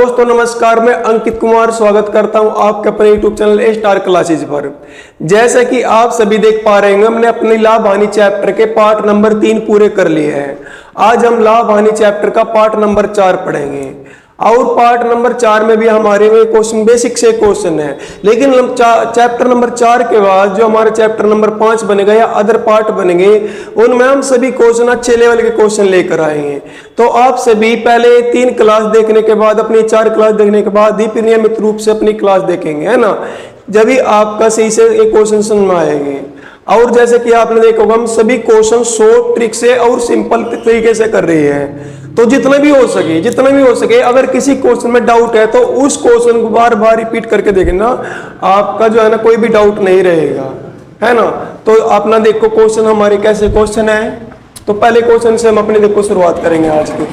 दोस्तों नमस्कार, मैं अंकित कुमार स्वागत करता हूं आपके अपने यूट्यूब चैनल ए स्टार क्लासेज पर। जैसा कि आप सभी देख पा रहे हैं, हमने अपने लाभ हानि चैप्टर के पार्ट नंबर 3 पूरे कर लिए हैं। आज हम लाभ हानि चैप्टर का पार्ट नंबर 4 पढ़ेंगे और पार्ट नंबर 4 में भी हमारे में क्वेश्चन बेसिक से क्वेश्चन है, लेकिन चैप्टर नंबर 4 के बाद जो हमारे चैप्टर नंबर 5 बनेगा या अदर पार्ट बनेंगे, उनमें हम सभी क्वेश्चन अच्छे लेवल के क्वेश्चन लेकर आएंगे। तो आप सभी पहले 3 क्लास देखने के बाद, अपनी 4 क्लास देखने के बाद ही फिर नियमित रूप से अपनी क्लास देखेंगे, है ना। जब भी आपका सही से एक क्वेश्चन समझ में आएंगे। और जैसे कि आपने देखा होगा, हम सभी क्वेश्चन शॉर्ट ट्रिक से और सिंपल तरीके से कर रहे हैं। तो जितना भी हो सके अगर किसी क्वेश्चन में डाउट है तो उस क्वेश्चन को बार बार रिपीट करके देखना, आपका जो है ना कोई भी डाउट नहीं रहेगा, है ना। तो अपना देखो क्वेश्चन हमारे कैसे क्वेश्चन है। तो पहले क्वेश्चन से हम अपने देखो शुरुआत करेंगे आज की।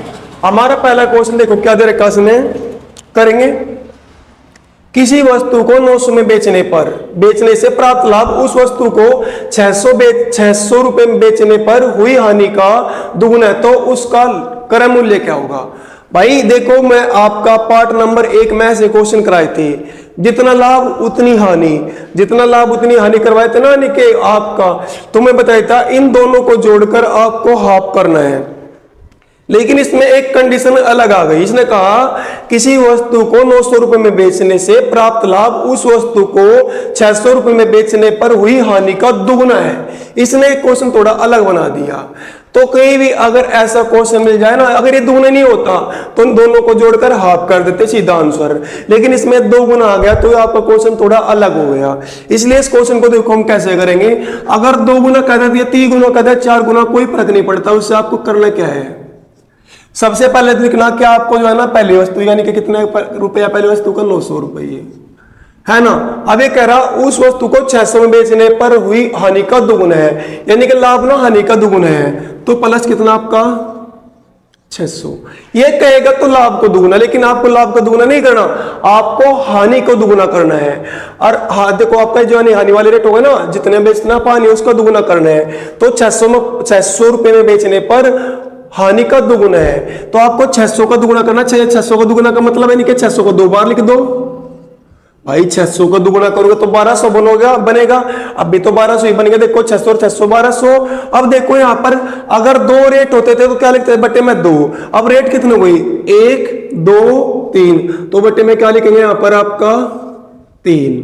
हमारा पहला क्वेश्चन देखो क्या दे रखा है, करेंगे। किसी वस्तु को 900 में बेचने से प्राप्त लाभ उस वस्तु को 600 रुपए में बेचने पर हुई हानि का दुगुना है, तो उसका क्रय मूल्य क्या होगा। भाई देखो, मैं आपका पार्ट नंबर 1 में से क्वेश्चन कराए थे, जितना लाभ उतनी हानि करवाए थे ना, कि आपका तुम्हें बताया था इन दोनों को जोड़कर आपको हाफ करना है। लेकिन इसमें एक कंडीशन अलग आ गई। इसने कहा किसी वस्तु को 900 रुपए में बेचने से प्राप्त लाभ उस वस्तु को 600 रुपए में बेचने पर हुई हानि का दुगुना है। इसने एक क्वेश्चन थोड़ा अलग बना दिया। तो कहीं भी अगर ऐसा क्वेश्चन मिल जाए ना, अगर ये दुगुना नहीं होता तो इन दोनों को जोड़कर हाफ कर देते, सीधा आंसर। लेकिन इसमें 2 गुना आ गया तो आपका क्वेश्चन थोड़ा अलग हो गया। इसलिए इस क्वेश्चन को देखो हम कैसे करेंगे। अगर 2 गुना कह दिया, 3 गुना कह दिया, 4 गुना, कोई फर्क नहीं पड़ता। उससे आपको करना क्या है, सबसे पहले लिखना क्या आपको जो है ना, पहली वस्तु यानी कि कितने रुपया, पहली वस्तु का 900 रुपये, है ना। अब ये कह रहा उस वस्तु को 600 में बेचने पर हुई हानि का दुगुना है, यानी कि लाभ ना हानि का दुगुना है। तो प्लस कितना आपका 600। ये कहेगा तो लाभ को दुगुना, लेकिन आपको लाभ का दुगुना नहीं करना, आपको हानि को दुगुना करना है। और देखो आपका जो हानि वाले रेट होगा ना, जितने बेचना पानी उसका दुगुना करना है। तो 600 रुपए में बेचने पर हानि का दुगुना है, तो आपको 600 का दुगुना करना चाहिए। 600 का दुगुना का मतलब है नहीं कि 600 को 2 बार लिख दो। भाई 600 का दुगुना करोगे तो 1200 बनेगा। अब भी तो 1200 ही बनेगा। देखो 600 और 600 1200। अब देखो यहाँ पर अगर 2 रेट होते थे तो क्या लिखते हैं, बट्टे में 2। अब रेट कितने हुई, 1 2 3, तो बट्टे में क्या लिखेंगे यहाँ पर आपका 3,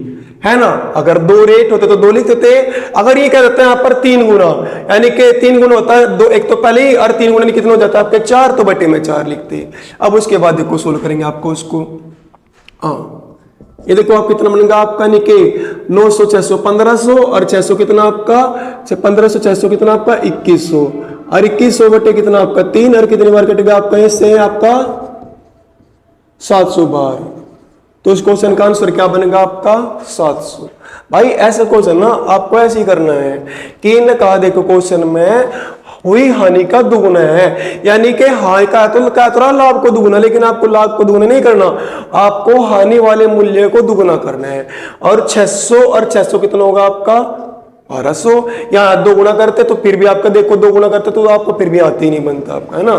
है ना। अगर 2 रेट होते तो 2 लिखते थे। अगर ये क्या देते हैं यहाँ पर 3 गुना, यानी कि 3 गुना होता है 2, एक तो पहले ही, और 3 गुना कितना हो जाता है आपके 4, तो बटे में 4 लिखते। अब उसके बाद देखो सोल्व करेंगे आपको उसको। हाँ, ये देखो आप कितना बनेगा आपका, यानी कि 900 600 1500, और 600 कितना आपका 1500 600 कितना आपका 2100, और 2100 बटे कितना आपका 3, और कितनी बार कटेगा आपका, इससे आपका 700 बार। तो इस क्वेश्चन का आंसर क्या बनेगा आपका 700। भाई ऐसा क्वेश्चन ना आपको ऐसे ही करना है कि इन्हें कहा, देखो क्वेश्चन में हुई हानि का दुगुना है, यानी कि हानि का तो लाभ को दुगुना, लेकिन आपको लाभ को दुगुना नहीं करना, आपको हानि वाले मूल्य को दुगुना करना है। और 600 और 600 कितना होगा आपका 1200। यहाँ 2 गुना करते तो फिर भी आपका, देखो 2 गुना करते तो आपको फिर भी आते ही नहीं बनता आपका, है ना।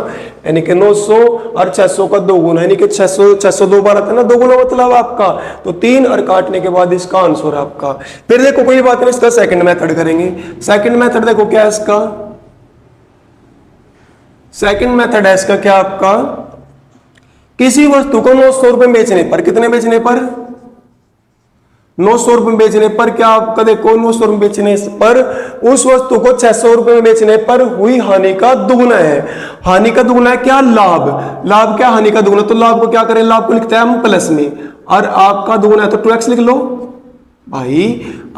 यानी कि 900 और 600 का 2 गुना, यानी कि 600 2 बार आता है ना, 2 गुना मतलब आपका तो 3, और काटने के बाद इसका आंसर आपका। फिर देखो कोई बात नहीं, इसका सेकंड मेथड करेंगे। सेकंड मेथड देखो क्या है इसका, सेकंड मेथड है इसका क्या आपका, किसी वस्तु को 900 रुपए बेचने पर, कितने बेचने पर 900 रुपए बेचने पर, क्या आपका देखो 900 रुपए बेचने पर उस वस्तु को 600 रुपए में बेचने पर हुई हानि का दुगुना है। हानि का दुगुना है क्या, लाभ क्या हानि का दुगुना, तो लाभ को क्या करें, लाभ को लिखते हैं हम प्लस में, और आपका दुगुना है तो 2x लिख लो। भाई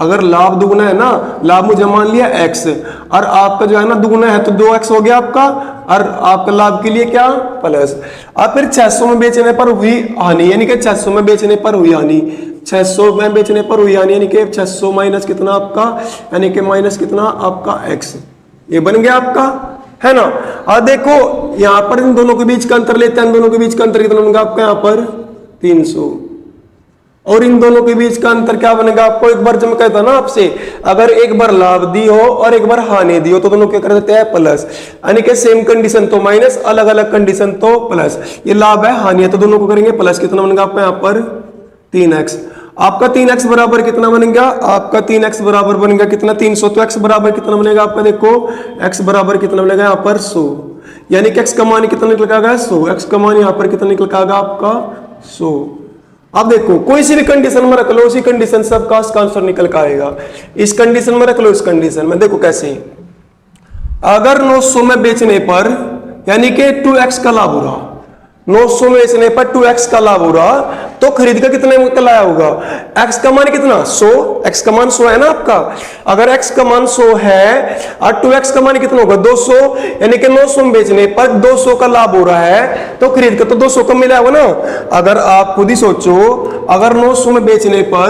अगर लाभ दुगुना है ना, लाभ मुझे मान लिया x, और आपका जो है ना दुगुना है तो 2x हो गया आपका, और आपका लाभ के लिए क्या प्लस। अब फिर 600 में बेचने पर हुई हानि, यानी कि 600 में बेचने पर हुई हानि, 600 में बेचने पर हुई हानि, यानी कि 600 माइनस कितना आपका, यानी कि माइनस कितना आपका x, ये बन गया आपका, है ना। अब देखो यहाँ पर इन दोनों के बीच का अंतर लेते हैं, इन दोनों के बीच का अंतर कितना होगा आपका यहाँ पर 300, और इन दोनों के बीच का अंतर क्या बनेगा आपको? एक बार जब मैं कहता ना आपसे, अगर एक बार लाभ दी हो और एक बार हानि दी हो तो दोनों क्या कर देते हैं? प्लस। यानी कि सेम कंडीशन तो माइनस, अलग अलग कंडीशन तो प्लस। ये लाभ है, हानि है, तो दोनों को करेंगे प्लस। कितना बनेगा आपका यहाँ पर? 3x। आपका 3x बराबर कितना बनेगा? आपका 3x बराबर बनेगा कितना? 300। तो x बराबर कितना बनेगा आपका? देखो x बराबर कितना बनेगा यहाँ पर? 100। यानी कि x का मान कितना निकल के आएगा? 100। x का मान यहाँ पर कितना निकल के आएगा आपका? 100। अब देखो कोई सी भी कंडीशन में रख लो, उसी कंडीशन से आपका इसका आंसर निकल के आएगा। इस कंडीशन में रख लो, इस कंडीशन में देखो कैसे। अगर 900 में बेचने पर यानी कि 2x का लाभ हो रहा, 900 में बेचने पर 2x का लाभ हो रहा, तो खरीद का कितने में लाया होगा? x का मान कितना? 100। x का मान 100 है ना आपका। अगर x का मान 100 है और 2x का मान कितना होगा? 200। यानी कि 900 में बेचने पर 200 का लाभ हो रहा है, तो खरीद का तो 200 कम मिला होगा ना। अगर आप खुद ही सोचो, अगर 900 में बेचने पर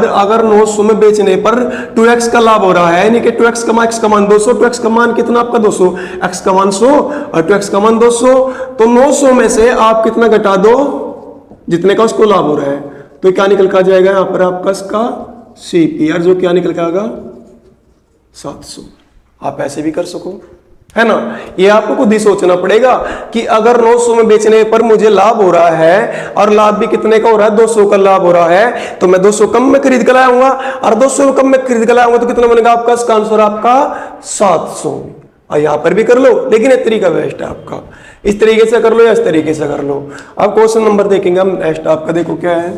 2x का लाभ हो रहा है, यानी कि 2x का मान, x का मान 200, 2x का मान कितना आपका? 200, x का मान 100 और 2x का मान 200। तो 900 में से आप कितना घटा दो? जितने का उसको लाभ हो रहा है। तो क्या निकल कर जाएगा यहाँ पर आपका? इसका CP, जो क्या निकल कर आएगा? 700। आप ऐसे भी कर सको, है ना। ये आपको खुद ही सोचना पड़ेगा कि अगर 900 में बेचने पर मुझे लाभ हो रहा है और लाभ भी कितने का हो रहा है? 200 का लाभ हो रहा है, तो मैं 200 कम में खरीद कर लाऊंगा और 200 कम में खरीद कर लाऊंगा तो कितना बनेगा आपका? इसका आंसर आपका 700। और यहां पर भी कर लो, लेकिन ये तरीका बेस्ट है आपका। इस तरीके से कर लो या इस तरीके से कर लो। अब क्वेश्चन नंबर देखेंगे हम नेक्स्ट आपका। देखो क्या है,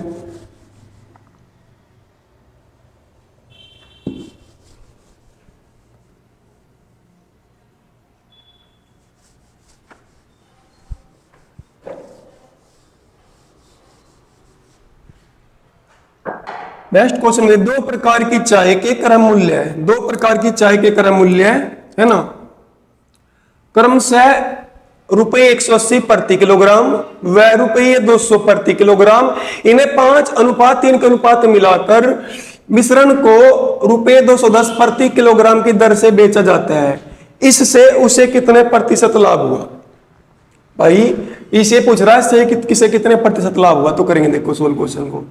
नेक्स्ट क्वेश्चन में 2 प्रकार की चाय के क्रम मूल्य है। 2 प्रकार की चाय के क्रम मूल्य है ना, क्रमशः ₹180 प्रति किलोग्राम व ₹200 प्रति किलोग्राम। इन्हें 5:3 के अनुपात मिलाकर मिश्रण को ₹210 प्रति किलोग्राम की दर से बेचा जाता है। इससे उसे कितने प्रतिशत लाभ हुआ? भाई इसे पूछ रहा है कि किसे कितने प्रतिशत लाभ हुआ। तो करेंगे देखो सोल्व क्वेश्चन को।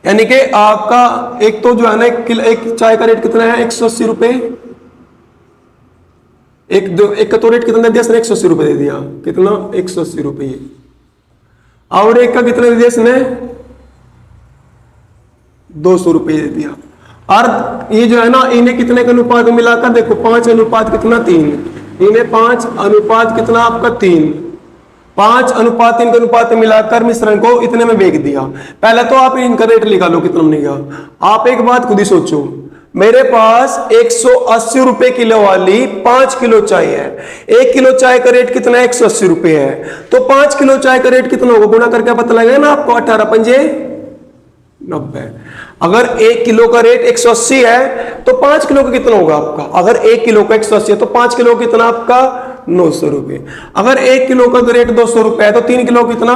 यानी कि आपका एक तो जो है ना, एक चाय का रेट कितना है? 180 रुपए। एक का तो रेट कितना दे दिया इसने? 180 रुपए दे दिया। कितना? 180 रुपये। और एक का कितना दे दिया इसने? 200 रुपये दे दिया। और ये जो है ना, इन्हें कितने का अनुपात मिलाकर देखो, 5 अनुपात कितना? 3। इन्हें 5 अनुपात कितना आपका? 3। 5:3 के अनुपात मिलाकर मिश्रण को इतने में बेच दिया। पहले तो आप इनका रेट निकालो कितना बनेगा। आप एक बात खुद ही सोचो, मेरे पास 180 रुपए किलो वाली 5 किलो चाय है। 1 किलो चाय का रेट कितना है? 180 रुपए है। तो 5 किलो चाय का रेट कितना होगा? गुणा करके पता लगेगा ना आपको। 18 पंजे 90। अगर 1 किलो का रेट 180 है तो 5 किलो का कितना होगा आपका? अगर 1 किलो का 180 है तो 5 किलो कितना आपका? 900 रुपये। अगर 1 किलो का रेट 200 रुपए है तो 3 किलो कितना?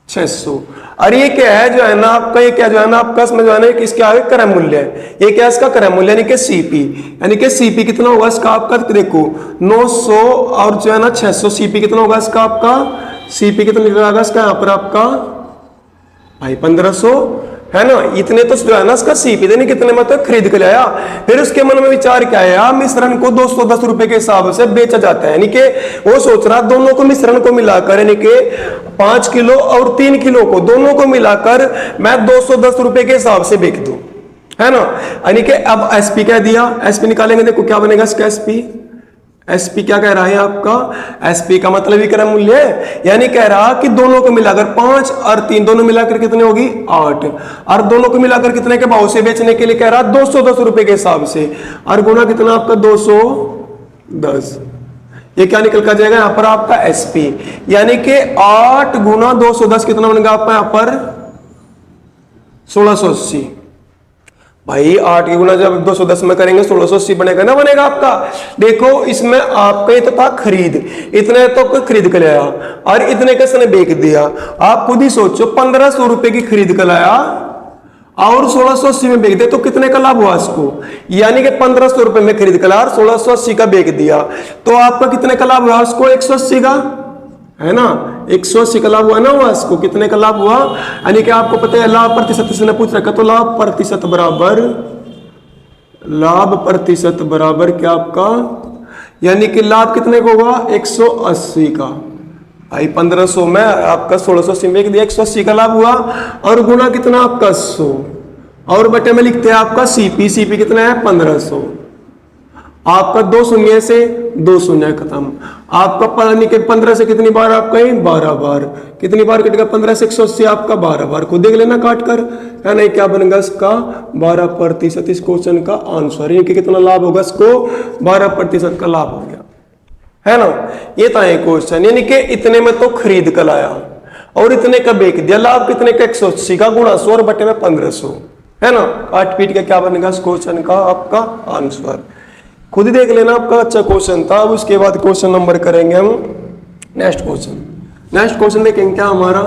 600। और ये क्या है जो है ना आपका, ये क्या जो है ना आपका इसमें जो है ना, इसका आगे क्रम मूल्य है। ये क्या इसका क्रम मूल्य यानी कि CP। यानी कि CP कितना होगा इसका आपका? देखो 900 और जो है ना 600। CP कितना होगा इसका आपका? CP कितना निकलेगा इसका यहाँ पर आपका? भाई 1500, है ना। इतने तो जो है ना इसका CP देने कितने मतलब खरीद के लाया। फिर उसके मन में विचार क्या आया? मिश्रण को 210 रुपए के हिसाब से बेचा जाता है। यानी कि वो सोच रहा दोनों को मिश्रण को मिलाकर, यानी कि 5 किलो और 3 किलो को दोनों को मिलाकर मैं 210 रुपए के हिसाब से बेच दूं, है ना। यानी कि अब SP क्या दिया? SP निकालेंगे, देखो क्या बनेगा इसका SP क्या कह रहा है आपका? SP का मतलब विक्रम मूल्य है। यानी कह रहा कि दोनों को मिलाकर 5 और 3 दोनों मिलाकर कितने होगी? 8। और दोनों को मिलाकर कितने के भाव से बेचने के लिए कह रहा? 210 रुपए के हिसाब से। और गुना कितना आपका? 210। ये क्या निकल कर जाएगा यहाँ पर आपका? SP। यानी कि 8 गुना 210 कितना बनेगा आपका यहाँ पर? 1680। भाई 8 की गुना जब 210 में करेंगे 1680 बनेगा ना, बनेगा आपका। देखो इसमें आपका ये तो था खरीद, इतने तो खरीद कर लाया और इतने का इसने बेच दिया। आप खुद ही सोचो 1500 रुपए की खरीद कर लाया और 1680 में बेच दिया तो कितने का लाभ हुआ इसको? यानी कि 1500 रुपए में खरीद कर लाया और 1680 का बेच दिया तो आपका कितने का लाभ हुआ उसको? 180 का। है ना, 180 का लाभ हुआ ना, हुआ इसको कितने का लाभ हुआ, यानी कि आपको पता है लाभ प्रतिशत इसने पूछ रखा, तो लाभ प्रतिशत बराबर क्या आपका, यानी कि लाभ कितने का होगा 180 का, भाई 1500 में आपका 1680 में दिया, 180 का लाभ हुआ, और गुणा कितना आपका 100, और बटे में लिखते हैं आपका सीपी कितना है 1500, आपका 2 शून्य से 2 शून्य खत्म, आपका पानी के 15 से कितनी बार आपका 12 बार, कितनी बार कटेगा 15 से 180 आपका 12 बार, खुद देख लेना काट कर, है ना, क्या बनेगा इसका 12% इस क्वेश्चन का आंसर, ये कितना लाभ होगा इसको 12% का लाभ हो गया, है ना। ये था एक क्वेश्चन, यानी कि इतने में तो खरीद कर लाया और इतने का बेच दिया, लाभ कितने का 180 का गुणा 100 और बटे में 1500, है ना, काट पीट के क्या बनेगा इस क्वेश्चन का आपका आंसर, खुद ही देख लेना, आपका अच्छा क्वेश्चन था। अब उसके बाद क्वेश्चन नंबर करेंगे हम नेक्स्ट क्वेश्चन देखेंगे क्या हमारा,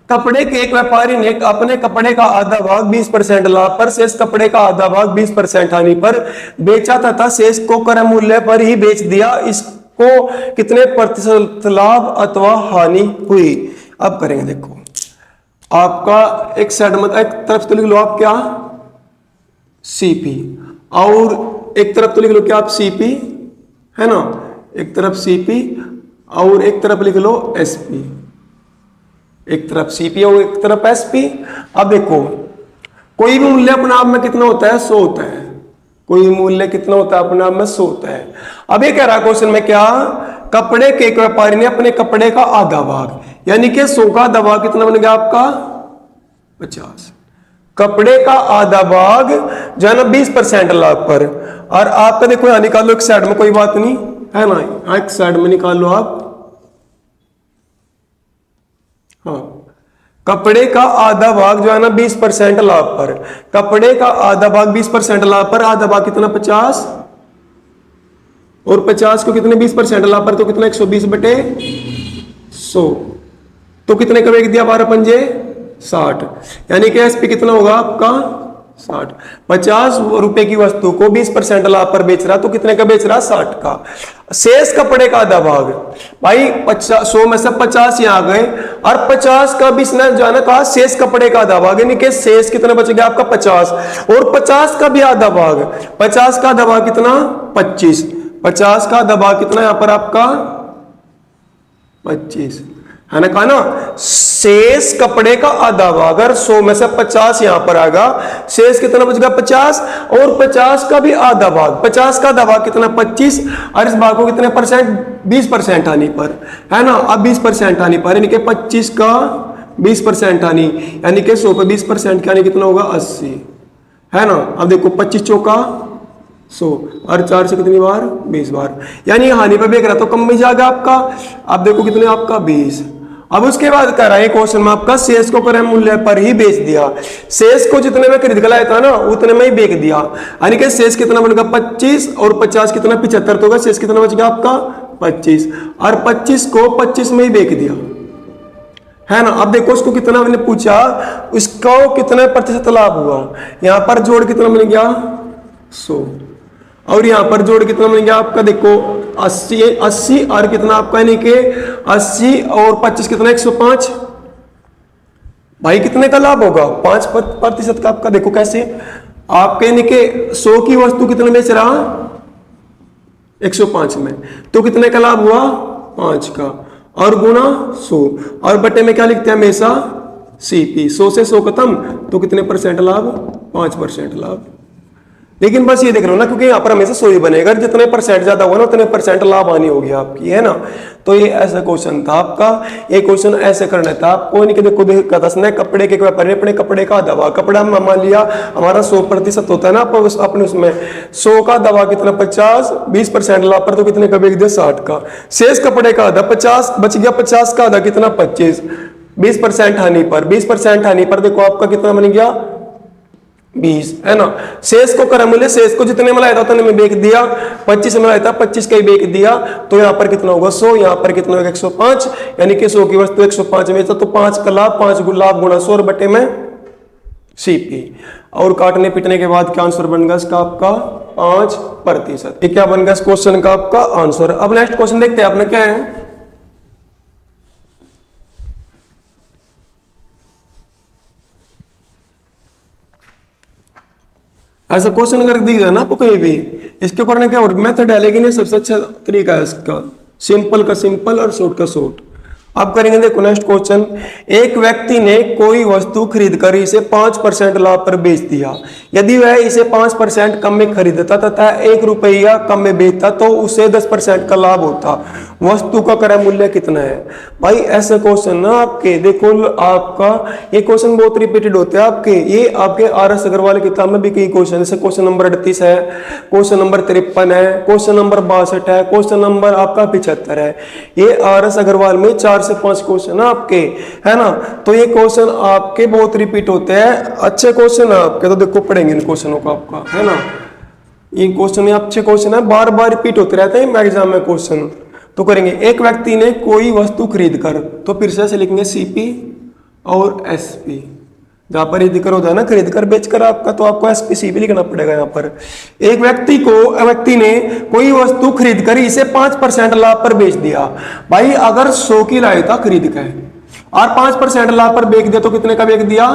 कपड़े के एक व्यापारी ने अपने कपड़े का आधा भाग 20% लाभ पर, शेष कपड़े का आधा भाग 20% हानि पर बेचा तथा शेष को क्रय मूल्य पर ही बेच दिया, इसको कितने प्रतिशत लाभ अथवा हानि हुई। अब करेंगे, देखो आपका एक साइड में एक तरफ तो लिख लो आप क्या सीपी, और एक तरफ तो लिख लो क्या आप सीपी, है ना, एक तरफ सीपी और एक तरफ लिख लो एसपी, एक तरफ सीपी और एक तरफ एसपी। अब देखो कोई भी मूल्य अपने आप में कितना होता है 100 होता है, कोई मूल्य कितना होता है अपने आप में 100 होता है। अब ये कह रहा क्वेश्चन में क्या, कपड़े के एक व्यापारी ने अपने कपड़े का आधा भाग, यानी कि 100 का आधा भाग कितना बन गया आपका 50, कपड़े का आधा भाग जो है ना 20% लाभ पर, और आपका देखो यहां निकालो एक साइड में, कोई बात नहीं है ना, एक साइड में निकालो आप, हाँ, कपड़े का आधा भाग जो है ना 20% लाभ पर, कपड़े का आधा भाग 20% लाभ पर, आधा भाग कितना 50, और 50 को कितने 20% लाभ पर, तो कितना 120 बटे 100, तो कितने का बेच दिया 12 पंजे 60, यानी कि एसपी कितना होगा आपका 60, 50 रुपए की वस्तु को 20% लाभ पर बेच रहा, तो कितने का बेच रहा 60 का। शेष कपड़े का आधा भाग, भाई 100 में से 50 यहाँ गए, और 50 का भी इसने जो है ना कहा शेष कपड़े का आधा भाग, यानी कि शेष कितना बच गया आपका 50, और 50 का भी आधा भाग, 50 का आधा भाग कितना 25, 50 का आधा भाग कितना यहाँ पर आपका 25, है ना, कहा ना शेष कपड़े का आधा भाग, अगर 100 में से 50 यहां पर आएगा, शेष कितना बच गया 50, और 50 का भी आधा भाग, 50 का आधा भाग कितना 25, और इस भाग को कितने परसेंट 20% आने पर, है ना, अब 20% आने पर, यानी कि 25 का 20% आनी, यानी कि 100 पे 20% का आनी कितना होगा 80, है ना। अब देखो 25 चौका 100, और 4 से कितनी बार 20 बार, यानी हानि पर बेच रहा तो कम में जाएगा आपका, अब देखो कितने आपका 20। अब उसके बाद कह रहा है क्वेश्चन में आपका शेष को क्रय मूल्य पर ही बेच दिया, शेष को जितने में खरीद कर लाया था ना उतने में ही बेच दिया, यानी कि शेष कितना बनेगा 25, और 50 कितना 75, तो होगा शेष कितना बच गया आपका 25, और 25 को 25 में ही बेच दिया, है ना। अब देखो उसको कितना मैंने पूछा, उसको कितना प्रतिशत लाभ हुआ, यहां पर जोड़ कितना मिल गया 100, और यहां पर जोड़ कितना मिल गया आपका देखो 80 और कितना आपका, यानी कि 80 और 25 कितना 105, भाई कितने का लाभ होगा 5% का आपका। देखो कैसे आपके, यानी कि 100 की वस्तु कितने बेच रहा 105 में, तो कितने का लाभ हुआ 5 का, और गुणा 100, और बटे में क्या लिखते हैं हमेशा सीपी, 100 से 100 खत्म, तो कितने परसेंट लाभ 5% लाभ। लेकिन बस ये देख रहे हो ना, क्योंकि यहाँ पर हमेशा 100 ही बनेगा, जितने परसेंट ज्यादा होगा ना उतने परसेंट लाभ आनी होगी आपकी, है ना। तो ये ऐसा क्वेश्चन था आपका, ये क्वेश्चन ऐसे करना था आपको, नहीं कि देखो देखो कपड़े के व्यापारी अपने कपड़े का दवा, कपड़ा मान लिया हमारा 100% होता है ना, अपने उसमें 100 का दवा कितना 50, 20% लाभ पर, तो कितने का बेच दिया 60 का, शेष कपड़े का आधा 50 बच गया, 50 का आधा कितना 25, 20% हानि पर, 20% हानि पर देखो आपका कितना बन गया 20, है ना। शेष को क्रय मूल्य, शेष को जितने में लाया था उतने में बेच दिया, 25 में लाया था 25 का ही बेच दिया, तो यहाँ पर कितना होगा 100, यहाँ पर कितना होगा 105, यानी कि 100 की वस्तु 105 में बेचा, तो 5 का लाभ, 5 लाभ गुणा 100 और बटे में सीपी। और काटने पीटने के बाद क्या आंसर बन गया इसका आपका 5%। ये क्या बन गया इस क्वेश्चन का आपका आंसर। अब नेक्स्ट क्वेश्चन देखते हैं आपने क्या है। ऐसा क्वेश्चन अगर दिया ना आपको कहीं भी, इसके करने क्या मेथड है, लेकिन ये सबसे अच्छा तरीका है इसका, सिंपल का सिंपल और शॉर्ट का शॉर्ट। अब करेंगे देखो नेक्स्ट क्वेश्चन। एक व्यक्ति ने कोई वस्तु खरीदकर इसे 5% लाभ पर बेच दिया। यदि वह इसे 5% कम में खरीदता तथा 1 रुपया कम में बेचता तो उसे 10% का लाभ होता। वस्तु का क्रय मूल्य कितना है। भाई ऐसे क्वेश्चन ना आपके देखो, आपका ये क्वेश्चन बहुत रिपीटेड होते हैं आपके, ये आपके RS अग्रवाल की किताब में भी कई क्वेश्चन, जैसे क्वेश्चन नंबर 38 है, क्वेश्चन नंबर 53 है, क्वेश्चन नंबर 62 है, क्वेश्चन नंबर आपका 75 है। ये RS अग्रवाल में 4 से 5 क्वेश्चन है आपके, है ना। तो ये क्वेश्चन आपके बहुत रिपीट होते हैं, अच्छे क्वेश्चन है आपके, तो देखो पढ़ेंगे इन क्वेश्चनों को आपका, है ना। ये क्वेश्चन अच्छे क्वेश्चन है, बार बार रिपीट होते रहते हैं एग्जाम में क्वेश्चन। तो करेंगे, एक व्यक्ति ने कोई वस्तु खरीद कर, तो फिर से लिखेंगे सीपी और एसपी। जहां पर ये जिक्र होता है ना खरीद कर बेच कर आपका, तो आपको एसपी सीपी लिखना पड़ेगा यहाँ पर। एक व्यक्ति ने कोई वस्तु खरीद कर इसे 5% लाभ पर बेच दिया। भाई अगर 100 की लाया था खरीद कर और 5% लाभ पर बेच दिया तो कितने का बेच दिया,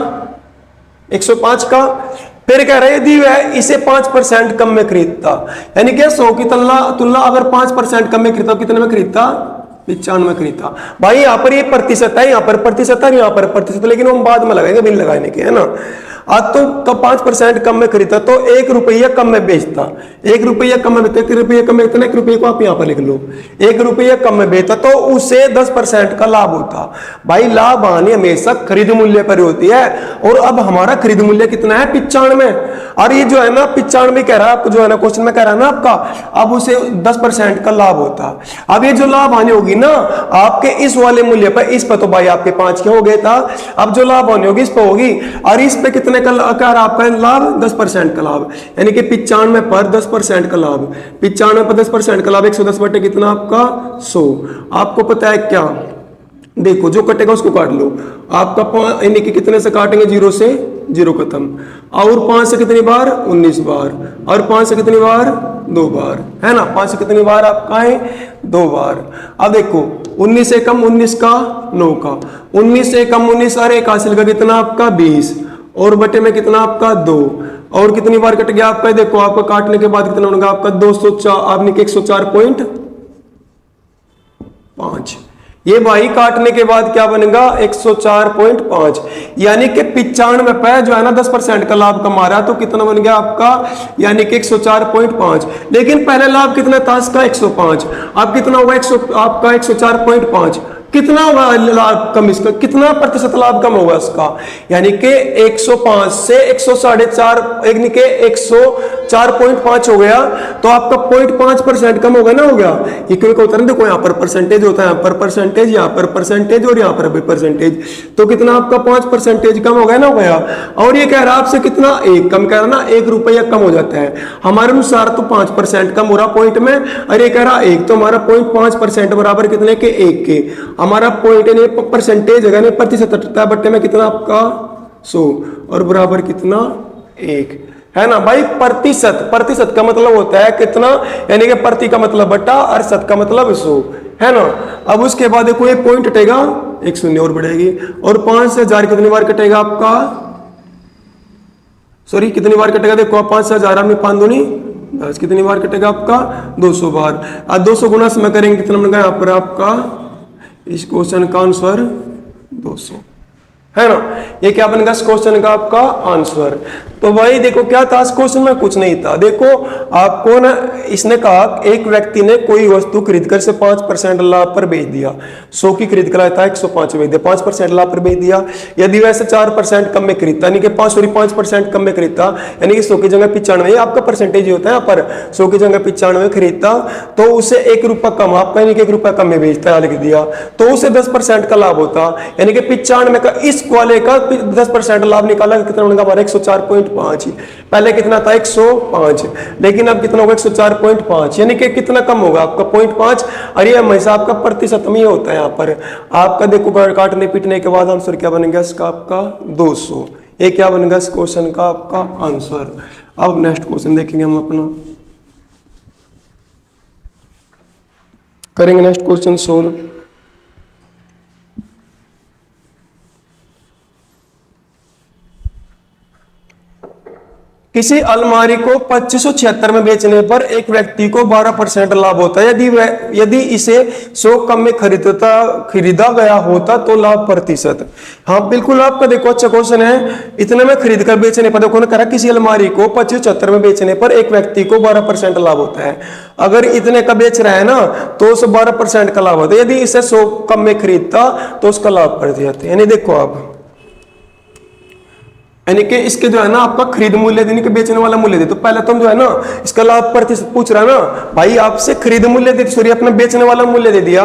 105 का। फिर कह रहे यदि वह इसे 5% कम में खरीदता, यानी कि 100 की तुलना अगर 5% कम में खरीदता, कितने में खरीदता, 95 में खरीदता। भाई यहाँ पर ये प्रतिशत है, यहाँ पर प्रतिशत है, यहाँ पर प्रतिशत, लेकिन हम बाद में लगाएंगे बिल लगाने के, है ना। आज तो 5% कम में खरीदता तो 1 रुपया कम में बेचता, 1 रुपया कम में बेचता, 1 रुपया कम में बेचता, 1 रुपये को आप यहाँ पर लिख लो, 1 रुपया कम में बेचता तो उसे 10% का लाभ होता। भाई लाभ हानि हमेशा खरीद मूल्य पर होती है, और अब हमारा खरीद मूल्य कितना है, 95। और ये जो है ना 95 कह रहा है आपको, जो है ना क्वेश्चन में कह रहा है ना आपका, अब उसे 10% का लाभ होता। अब ये जो लाभ हानि होगी ना आपके इस वाले मूल्य पर, इस पर तो भाई आपके 5 के हो गए था, अब जो लाभ हानि होगी इस पर होगी, और इस पे कितने का आपका लाभ, 10% का लाभ, यानी कि 95 पर 10% का लाभ, 95 पर 10% का लाभ 110 बटे कितना आपका 100। आपको पता है क्या, देखो जो कटेगा उसको काट लो। आपका यानी कि कितने से काटेंगे, 0 से 0 खत्म, और 5 से कितनी बार, 19 बार, और 5 से कितनी बार, 2 बार, है ना। 5 से कितनी बार आपका है, 2 बार। अब देखो 19 से कम 19 का 9 का, 19 से कम 19 और 1 हासिल का कितना आपका 20, और बटे में कितना आपका 2, और कितनी बार कट गया आपका, देखो आपका काटने के बाद कितना होगा आपका 204, आपने 104.5। ये भाई काटने के बाद क्या बनेगा, 104.5, यानी कि 95 पे जो है ना 10% का लाभ कमा रहा है, तो कितना बन गया आपका, यानी कि 104.5। लेकिन पहले लाभ कितना था इसका, 105। अब कितना होगा, आपका 104.5, कितना होगा लाभ कम, इसका कितना प्रतिशत लाभ कम होगा इसका, यानी कि 105 से 104.5, यानी कि 104.5 हो गया, तो आपका 0.5% कम हो गया ना, हो गया। ये क्यों होता है, देखो यहाँ पर परसेंटेज होता है, यहाँ पर परसेंटेज, यहाँ पर परसेंटेज, और यहाँ पर भी परसेंटेज, तो कितना आपका 5% कम हो गया ना, हो गया। और ये कह रहा है आपसे कितना, 1 कम कह रहा ना, 1 रुपया कम हो जाता है हमारे अनुसार, तो 5% कम हो रहा पॉइंट में, और ये कह रहा 1, तो हमारा 0.5% बराबर कितने के, 1 के। हमारा पॉइंट ने परसेंटेज है, प्रतिशत बट्टे में कितना आपका 100, और बराबर कितना 1, है ना। भाई प्रतिशत का मतलब होता है कितना, यानी कि प्रति का मतलब बट्टा और शत का मतलब 100, है ना। अब उसके बाद देखो ये पॉइंट हटेगा, 1 शून्य और बढ़ेगी, और 5 से 1000 कितनी बार कटेगा आपका, सॉरी कितनी बार कटेगा, देखो 5 से 1000 में 5 दूनी 10, कितनी बार कटेगा आपका 200 बार। अब 200 गुना से करेंगे कितना बनेगा यहाँ पर आपका, इस क्वेश्चन का आंसर 200, है ना। ये क्या बनेगा इस क्वेश्चन का आपका आंसर। तो भाई देखो क्या था इस क्वेश्चन में, कुछ नहीं था। देखो आपको ना इसने कहा एक व्यक्ति ने कोई वस्तु खरीदकर से 5% लाभ पर बेच दिया, 100 की खरीद कर आया था 105 बेच दिया, 5% लाभ पर बेच दिया। यदि वैसे 4% कम में खरीदता, यानी कि 5% कम में खरीदता, यानी कि 100 की जगह 95, आपका परसेंटेज होता है यहाँ पर, 100 की जगह 95 खरीदता, तो उसे 1 रुपया कम आपका, यानी कि 1 रुपया कम में बेचता है, लिख दिया, तो उसे 10% का लाभ होता, यानी कि 95 का इस वाले का 10% लाभ निकाला, कितना बनेगा हमारा 104.5। पहले कितना था 105, लेकिन अब कितना होगा 104.5, यानी कि कितना कम होगा आपका 0.5। और ये हमेशा आपका प्रतिशत में होता है यहाँ पर। आपका देखो काटने पीटने के बाद आंसर क्या बनेगा इसका आपका 200, ये क्या बनेगा इस क्वेश्चन का आपका आंसर। अब नेक्स्ट क्वेश्चन देखेंगे हम अपना, करेंगे नेक्स्ट क्वेश्चन सोल्व। किसी अलमारी को 2576 में बेचने पर एक व्यक्ति को 12% लाभ होता है। यदि इसे 100 कम में खरीदा गया होता तो लाभ प्रतिशत। हाँ बिल्कुल, आपका देखो अच्छा क्वेश्चन है। इतने में खरीद कर बेचने पर, देखो करा किसी अलमारी को 2576 में बेचने पर एक व्यक्ति को 12% लाभ होता है। अगर इतने का बेच रहा है ना तो उसे 12% का लाभ होता है। यदि इसे 100 कम में खरीदता तो उसका लाभ प्रतिशत। यानी देखो आप, यानी कि इसके जो है ना आपका खरीद मूल्य देने के बेचने वाला मूल्य दे, तो पहले तुम जो है ना इसका लाभ प्रतिशत पूछ रहा है ना भाई, आपसे खरीद मूल्य दे, सॉरी अपना बेचने वाला मूल्य दे दिया।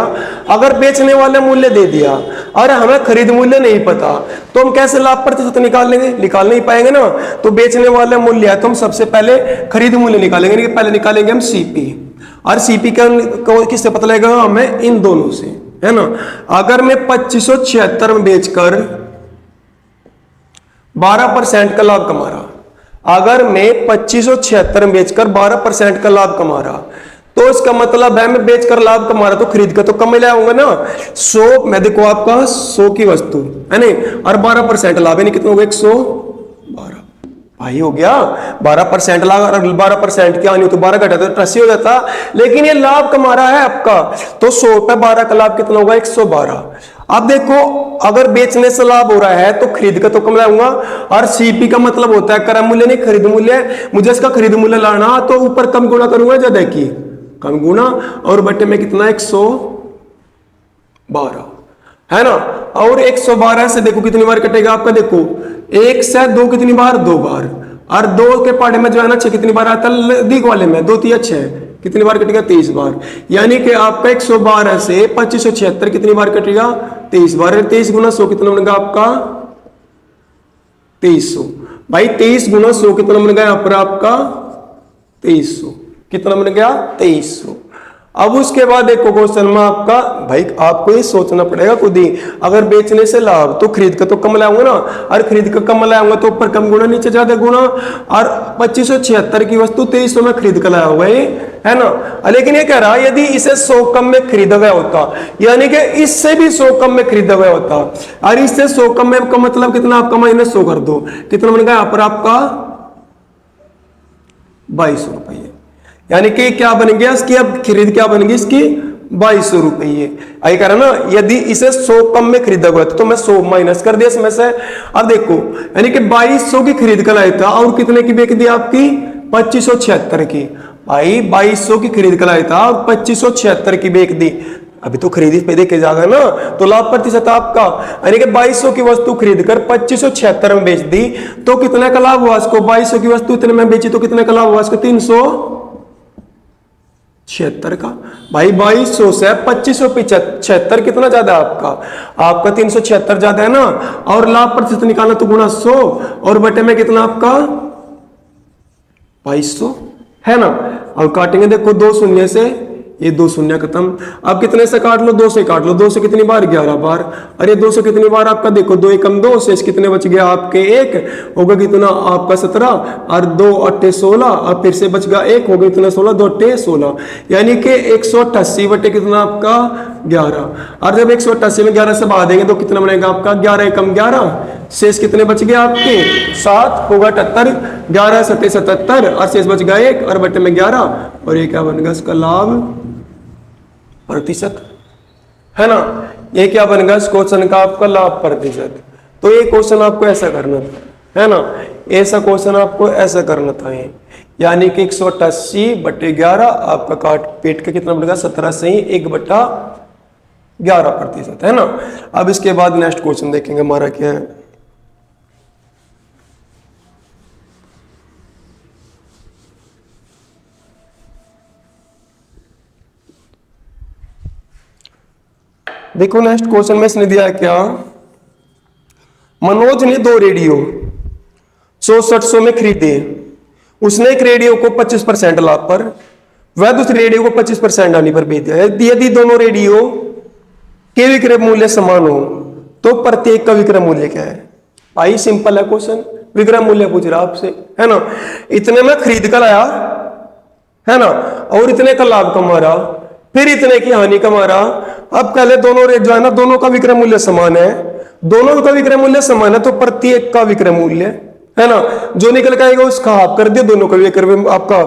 अगर बेचने वाला मूल्य दे दिया और हमें खरीद मूल्य नहीं पता तो हम कैसे लाभ प्रतिशत निकाल लेंगे? निकाल नहीं पाएंगे ना। तो बेचने वाला मूल्य है तो हम सबसे पहले खरीद मूल्य निकालेंगे। पहले निकालेंगे हम सीपी, और सीपी का किससे पता लगेगा? हमें इन दोनों से, है ना। अगर मैं 2576 में बेचकर 12% का लाभ कमा रहा, अगर मैं 2576 में बेचकर 12% का लाभ कमा रहा, तो इसका मतलब है मैं बेचकर लाभ कमा रहा तो खरीद कर तो कम ले आऊंगा ना। 100 मैं देखो आपका 100 की वस्तु है नहीं, और 12% लाभ है, कितना हो गया? 112 भाई हो गया 12% लाभ। और 12% क्या नहीं तो 12 घटा तो 88 हो जाता, लेकिन ये लाभ कमा रहा है आपका, तो 100 पे 12 का लाभ कितना होगा? 112। अब देखो अगर बेचने से लाभ हो रहा है तो खरीद कर तो कम लाऊंगा, और सीपी का मतलब होता है क्रय मूल्य नहीं खरीद मूल्य। मुझे इसका खरीद मूल्य लाना तो ऊपर कम गुणा करूंगा ज्यादा की कम गुणा, और बटे में कितना? 112 है ना। और 112 से देखो कितनी बार कटेगा आपका? देखो 1 से 2 कितनी बार? 2 बार, और 2 के पाड़े में जो है ना 6 कितनी बार आता है? दिख वाले में 2 3 6 कितनी बार कटेगा? 23 बार। यानी कि आपका 112 से 2576 कितनी बार कटेगा? 23 बार। 23 गुना 100 कितना बनेगा आपका? 2300। भाई 23 गुना 100 कितना बन गया यहाँ पर आपका? 2300। कितना बन गया? 2300। अब उसके बाद देखो क्वेश्चन में आपका, भाई आपको ये सोचना पड़ेगा खुद ही। अगर बेचने से लाभ तो खरीद कर तो कम लाऊंगा ना, और खरीद कर कम लाऊंगा तो ऊपर कम गुना नीचे ज्यादा गुना, और 2576 की वस्तु 2300 में खरीद कर लाया हुआ है ना। लेकिन ये कह रहा है यदि इसे 100 कम में खरीदा गया होता, यानी कि इससे भी 100 कम में खरीदा गया होता, और इससे 100 कम में का मतलब कितना? आपका -100 कर दो, कितना बन गया यहाँ पर आपका? 2200 रुपये। यानी कि क्या बन गया इसकी? अब खरीद क्या बन गई इसकी? 2200 रुपये। आई कह रहा ना यदि इसे 100 कम में खरीदा गया तो मैं 100 माइनस कर दिया इसमें से। अब देखो यानी कि 2200 की खरीद कर लाया था, और कितने की बेच दी आपकी? 2576 की। भाई 2200 की खरीद कर लाया था, 2576 की बेच दी। अभी तो खरीदी पे देखे जाएगा ना, तो लाभ प्रतिशत आपका, यानी कि 2200 की वस्तु खरीद कर 2576 में बेच दी तो कितने का लाभ हुआ इसको? 2200 की वस्तु इतने में बेची तो कितने का लाभ हुआ इसको? 376 का। भाई 2200 से 2576 कितना ज्यादा आपका? आपका 376 ज्यादा है ना। और लाभ प्रतिशत निकालना तो गुणा 100, और बटे में कितना आपका? 2200 है ना। और काटेंगे देखो 2 शून्य से, ये 2 शून्य खत्म। अब कितने से काट लो? 2 से काट लो। 2 से कितनी बार? 11 बार। अरे 2 से कितनी बार आपका? देखो 2 एकम 2 से कितने बच गया आपके? 1 होगा कितना आपका? 17, और 2 8 16, और फिर से बच गया 1 होगा कितना? 16, 2 8 16, यानी कि 188 बटे कितना आपका? 11। और जब 188 में 11 से भाग देंगे तो कितना बनेगा आपका? 11 एकम 11, शेष कितने बच गए आपके? 7 होगा 78, 11 7 77, और शेष बच गया 1, और बटे में 11, और ये क्या बनेगा इसका? लाभ प्रतिशत, है ना। ये क्या बनेगा इस क्वेश्चन का? आपका लाभ प्रतिशत। तो ये क्वेश्चन आपको ऐसा करना था, है ना। ऐसा क्वेश्चन आपको ऐसा करना था ये, यानी कि 188 बटे 11 आपका काट पेट का कितना बनेगा? 17 से ही 1/11%, है ना। अब इसके बाद नेक्स्ट क्वेश्चन देखेंगे हमारा क्या है। देखो नेक्स्ट क्वेश्चन में इसने दिया है क्या? मनोज ने 2 रेडियो 100 में खरीदे। उसने एक रेडियो को 25% लाभ पर, वह दूसरे रेडियो को 25% हानि पर बेच दिया। यदि दोनों रेडियो के विक्रय मूल्य समान हो तो प्रत्येक का विक्रय मूल्य क्या है? भाई सिंपल है क्वेश्चन, विक्रय मूल्य पूछ रहा आपसे, है ना। इतने में खरीद कर लाया, है ना, और इतने का लाभ कमा रहा, फिर इतने की हानि कमा रहा। अब पहले दोनों रेट जो है ना, दोनों का विक्रय मूल्य समान है, दोनों का विक्रय मूल्य समान है, तो प्रत्येक का विक्रय मूल्य, है ना, जो निकल के आएगा उसका हाफ कर दिया, दोनों का विक्रय आपका,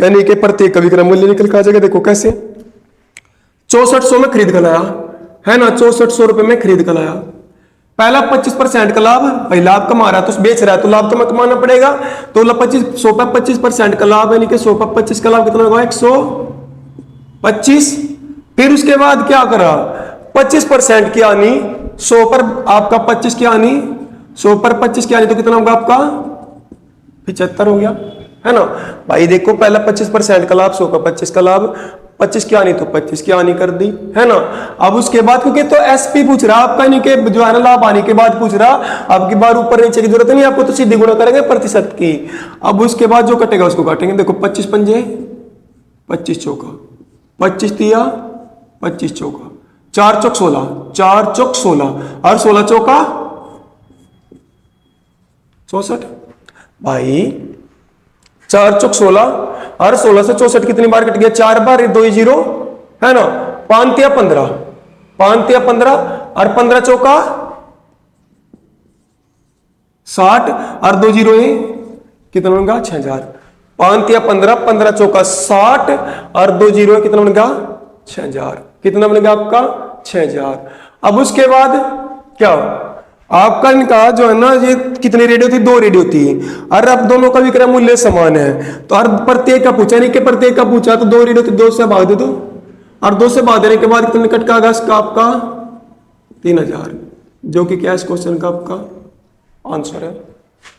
यानी कि प्रत्येक का विक्रय मूल्य निकल के आ जाएगा। देखो कैसे, 6400 में खरीद कर लाया, है ना, 6400 रुपए में खरीद कर लाया। पहला 25% का लाभ, भाई लाभ कमा रहा है तो बेच रहा है तो लाभ तो मैं कमाना पड़ेगा, तो 100 पे 25% का लाभ, यानी कि 100 पे 25 का लाभ कितना होगा, 125। फिर उसके बाद क्या करा, 25% की हानि, 100 पर आपका 25 की हानि, 100 पर 25 की हानि तो कितना होगा आपका 75 हो गया, है ना। भाई देखो पहला 25% का लाभ, 100 का 25 का लाभ, 25 की हानि तो 25 की हानि कर दी, है ना। अब उसके बाद क्योंकि तो एसपी पूछ रहा आपका, नहीं कि जो है ना लाभ आने के बाद पूछ रहा, आपकी बार ऊपर नीचे की जरूरत नहीं आपको, तो सीधे गुणा करेंगे प्रतिशत की। अब उसके बाद जो कटेगा उसको काटेंगे। देखो 25 पंजे 25 चौका, 25 तिया 25 चौका, 4 चौक 16, 4 चौक 16 और 16 चौका 64। भाई 4 चौक 16 और 16 से 64 कितनी बार कट गया, 4 बार, 2 0, है ना, 5 तिया 15, 5 तिया 15 और 15 चौका 60 और 2 0 कितना बनेगा 6000। 5 तिया 15, 15 चौका 60 और 2 0 कितना बनेगा 6000, कितना बनेगा आपका 6000। अब उसके बाद क्या, आपका इनका जो है ना, ये कितनी रेडियो थी, 2 रेडियो थी, और अब दोनों का विक्रय मूल्य समान है, तो हर प्रत्येक का पूछा, नहीं कि प्रत्येक का पूछा तो 2 रेडियो थी, 2 से भाग दे दो, और 2 से भाग देने के बाद कितने कट का आगा इसका आपका 3000, जो कि क्या इस क्वेश्चन का आपका आंसर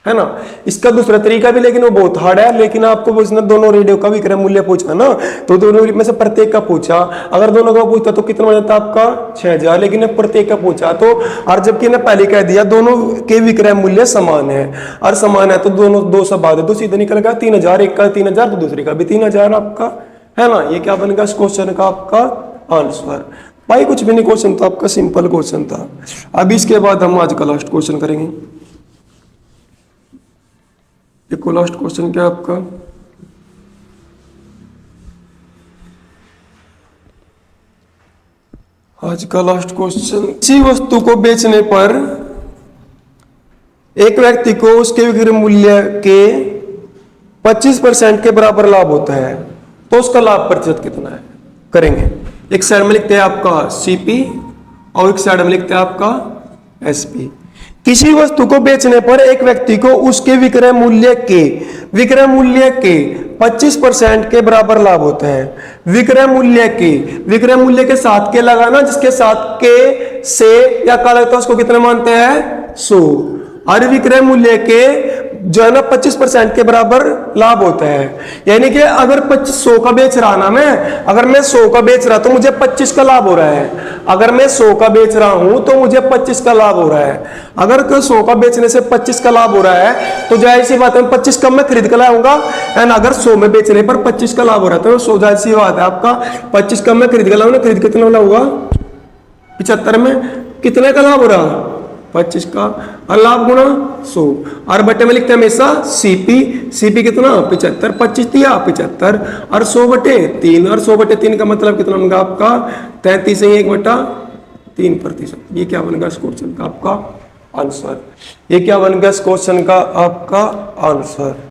है ना। इसका दूसरा तरीका भी, लेकिन वो बहुत हार्ड है, लेकिन आपको उसने दोनों रेडियो का विक्रय मूल्य पूछा ना, तो दोनों में से प्रत्येक का पूछा, अगर दोनों का पूछता तो कितना हो जाता आपका 6000, लेकिन प्रत्येक का पूछा तो, और जबकि ने पहले कह दिया दोनों के विक्रय मूल्य समान है, और समान है तो दोनों 2 से भाग दो, सीधे निकल गया 3000, एक का 3000 तो दूसरे का भी 3000 आपका, है ना। ये क्या बनेगा इस क्वेश्चन का आपका आंसर। भाई कुछ भी नहीं, क्वेश्चन तो आपका सिंपल क्वेश्चन था। अब इसके बाद हम आज का लास्ट क्वेश्चन करेंगे। देखो लास्ट क्वेश्चन क्या आपका, आज का लास्ट क्वेश्चन, किसी वस्तु को बेचने पर एक व्यक्ति को उसके विक्रय मूल्य के 25% के बराबर लाभ होता है, तो उसका लाभ प्रतिशत कितना है, करेंगे। एक साइड में लिखते हैं आपका सीपी और एक साइड में लिखते हैं आपका एसपी। किसी वस्तु को बेचने पर एक व्यक्ति को उसके विक्रय मूल्य के 25% के बराबर लाभ होता है। विक्रय मूल्य के साथ के लगाना, जिसके साथ के से या का लगता है उसको कितना मानते हैं 100, और विक्रय मूल्य के जो है ना 25% के बराबर लाभ होता है। यानी कि अगर 100 का बेच रहा ना मैं, अगर मैं 100 का बेच रहा तो मुझे 25 का लाभ हो रहा है। अगर मैं 100 का बेच रहा हूं तो मुझे 25 का लाभ हो रहा है। अगर 100 का बेचने से 25 का लाभ हो रहा है तो जाहिर सी बात है 25 कम में खरीद कर लाऊंगा, एंड अगर 100 में बेचने पर 25 का लाभ हो रहा है तो 100 जाहिर सी बात है आपका 25 कम में खरीद कर लाऊंगा, खरीद कितना लाऊंगा 75 में, कितने का लाभ हो रहा 25 का, और लाभ गुणा 100, और बटे में लिखते हैं हमेशा सीपी कितना 75, 25 दिया 75 और 100 बटे 3, और 100 बटे 3 का मतलब कितना होगा आपका 33 1 बटा 3%। ये क्या बनेगा इस क्वेश्चन का आपका आंसर, ये क्या बनेगा इस क्वेश्चन का आपका आंसर।